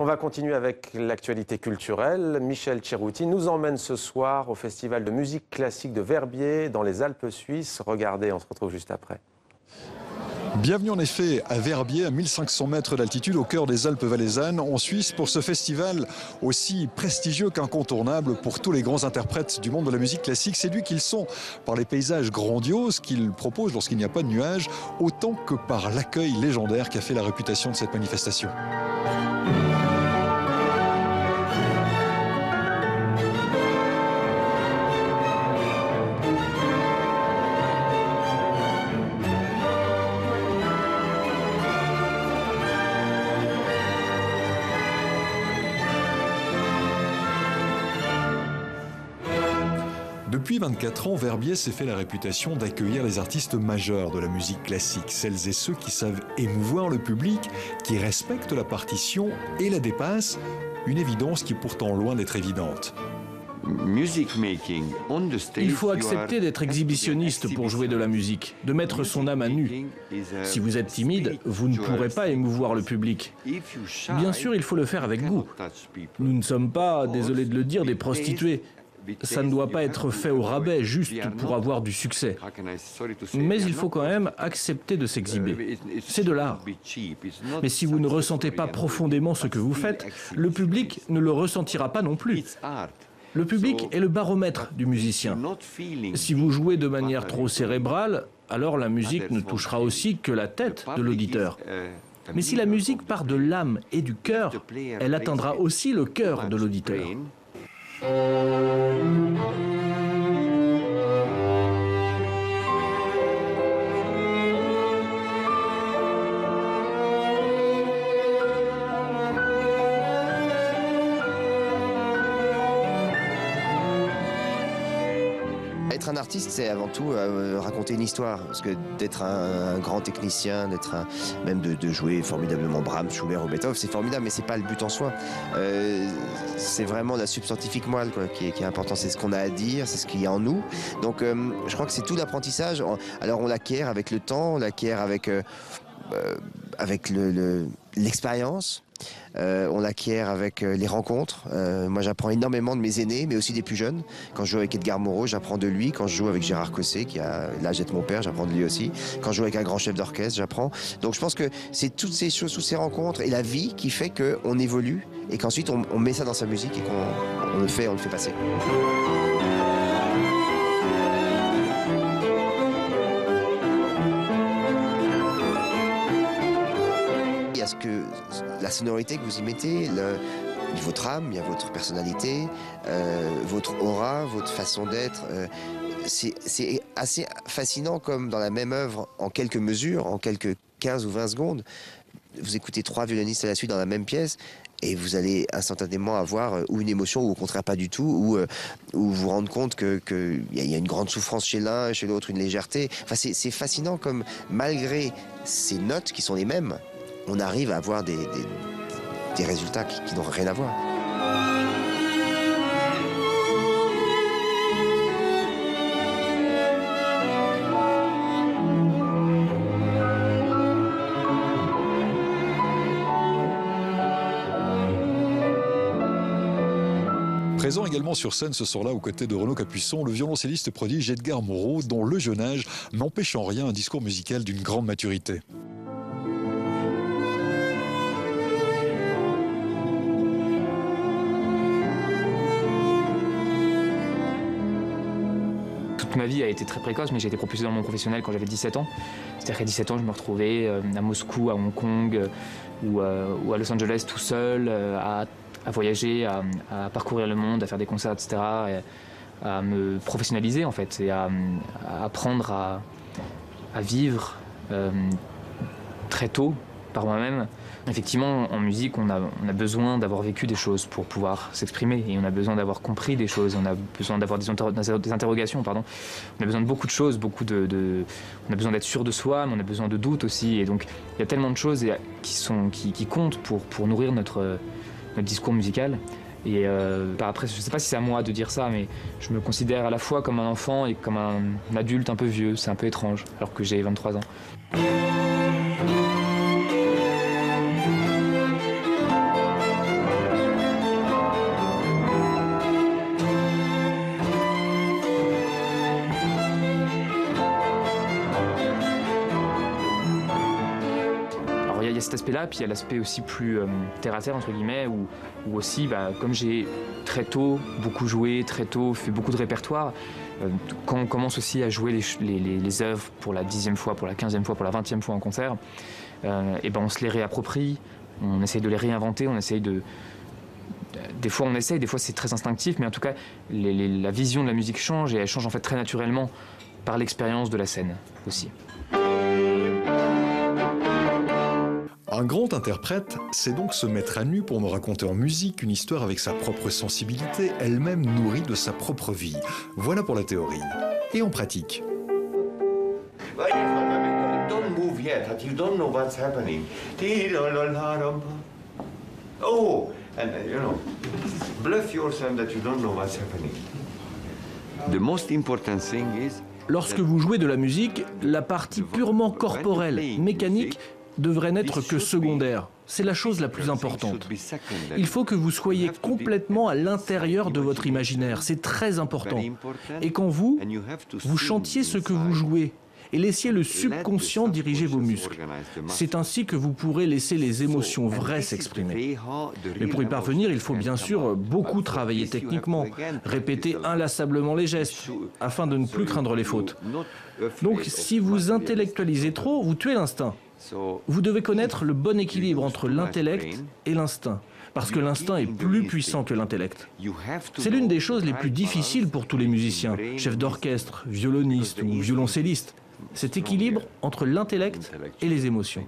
On va continuer avec l'actualité culturelle. Michel Tcherouti nous emmène ce soir au Festival de musique classique de Verbier dans les Alpes suisses. Regardez, on se retrouve juste après. Bienvenue en effet à Verbier, à 1500 mètres d'altitude, au cœur des Alpes valaisannes, en Suisse, pour ce festival aussi prestigieux qu'incontournable pour tous les grands interprètes du monde de la musique classique, séduits qu'ils sont par les paysages grandioses qu'ils proposent lorsqu'il n'y a pas de nuages, autant que par l'accueil légendaire qui a fait la réputation de cette manifestation. Depuis 24 ans, Verbier s'est fait la réputation d'accueillir les artistes majeurs de la musique classique, celles et ceux qui savent émouvoir le public, qui respectent la partition et la dépassent, une évidence qui est pourtant loin d'être évidente. Il faut accepter d'être exhibitionniste pour jouer de la musique, de mettre son âme à nu. Si vous êtes timide, vous ne pourrez pas émouvoir le public. Bien sûr, il faut le faire avec goût. Nous ne sommes pas, désolé de le dire, des prostituées. Ça ne doit pas être fait au rabais, juste pour avoir du succès. Mais il faut quand même accepter de s'exhiber. C'est de l'art. Mais si vous ne ressentez pas profondément ce que vous faites, le public ne le ressentira pas non plus. Le public est le baromètre du musicien. Si vous jouez de manière trop cérébrale, alors la musique ne touchera aussi que la tête de l'auditeur. Mais si la musique part de l'âme et du cœur, elle atteindra aussi le cœur de l'auditeur. Être un artiste, c'est avant tout raconter une histoire. Parce que d'être un grand technicien, même de jouer formidablement Brahms, Schubert ou Beethoven, c'est formidable, mais c'est pas le but en soi. C'est vraiment la substantifique moelle qui est important. C'est ce qu'on a à dire, c'est ce qu'il y a en nous. Donc je crois que c'est tout l'apprentissage. Alors on l'acquiert avec le temps, on l'acquiert avec l'expérience. On l'acquiert avec les rencontres. Moi, j'apprends énormément de mes aînés, mais aussi des plus jeunes. Quand je joue avec Edgar Moreau, j'apprends de lui. Quand je joue avec Gérard Cosset, qui a l'âge d'être mon père, j'apprends de lui aussi. Quand je joue avec un grand chef d'orchestre, j'apprends. Donc, je pense que c'est toutes ces choses, toutes ces rencontres et la vie qui fait qu'on évolue et qu'ensuite on met ça dans sa musique et qu'on le fait passer. Il y a la sonorité que vous y mettez, votre âme, il y a votre personnalité, votre aura, votre façon d'être. C'est assez fascinant comme dans la même œuvre, en quelques mesures, en quelques 15 ou 20 secondes, vous écoutez 3 violonistes à la suite dans la même pièce et vous allez instantanément avoir ou une émotion ou au contraire pas du tout, ou vous vous rendre compte qu'il y a une grande souffrance chez l'un, chez l'autre une légèreté. Enfin, c'est fascinant comme malgré ces notes qui sont les mêmes, on arrive à avoir des résultats qui n'ont rien à voir. Présent également sur scène ce soir-là aux côtés de Renaud Capuçon, le violoncelliste prodige Edgar Moreau, dont le jeune âge n'empêche en rien un discours musical d'une grande maturité. Toute ma vie a été très précoce, mais j'ai été propulsé dans le monde professionnel quand j'avais 17 ans. C'est-à-dire qu'à 17 ans, je me retrouvais à Moscou, à Hong Kong ou à Los Angeles tout seul, à voyager, à parcourir le monde, à faire des concerts, etc., et à me professionnaliser en fait, et à apprendre à vivre très tôt par moi-même. Effectivement, en musique, on a besoin d'avoir vécu des choses pour pouvoir s'exprimer, et on a besoin d'avoir compris des choses, on a besoin d'avoir des interrogations, pardon. On a besoin de beaucoup de choses, on a besoin d'être sûr de soi, mais on a besoin de doutes aussi, et donc il y a tellement de choses qui comptent pour nourrir notre discours musical. Et après, je ne sais pas si c'est à moi de dire ça, mais je me considère à la fois comme un enfant et comme un adulte un peu vieux. C'est un peu étrange, alors que j'ai 23 ans. cet aspect-là, puis il y a l'aspect aussi plus terre-à-terre, entre guillemets, où aussi, comme j'ai très tôt beaucoup joué, très tôt fait beaucoup de répertoire, quand on commence aussi à jouer les œuvres pour la 10e fois, pour la 15e fois, pour la 20e fois en concert, on se les réapproprie, on essaye de les réinventer, on essaye de... Des fois on essaye, des fois c'est très instinctif, mais en tout cas la vision de la musique change, et elle change en fait très naturellement par l'expérience de la scène aussi. Un grand interprète, c'est donc se mettre à nu pour nous raconter en musique une histoire avec sa propre sensibilité, elle-même nourrie de sa propre vie. Voilà pour la théorie. Et en pratique. Don't move yet, you don't know what's happening. Oh, and bluff yourself that you don't know what's happening. The most important thing is... Lorsque vous jouez de la musique, la partie purement corporelle, mécanique, devrait n'être que secondaire. C'est la chose la plus importante. Il faut que vous soyez complètement à l'intérieur de votre imaginaire. C'est très important. Et quand vous chantiez ce que vous jouez et laissiez le subconscient diriger vos muscles. C'est ainsi que vous pourrez laisser les émotions vraies s'exprimer. Mais pour y parvenir, il faut bien sûr beaucoup travailler techniquement, répéter inlassablement les gestes, afin de ne plus craindre les fautes. Donc, si vous intellectualisez trop, vous tuez l'instinct. Vous devez connaître le bon équilibre entre l'intellect et l'instinct, parce que l'instinct est plus puissant que l'intellect. C'est l'une des choses les plus difficiles pour tous les musiciens, chefs d'orchestre, violonistes ou violoncellistes. Cet équilibre entre l'intellect et les émotions.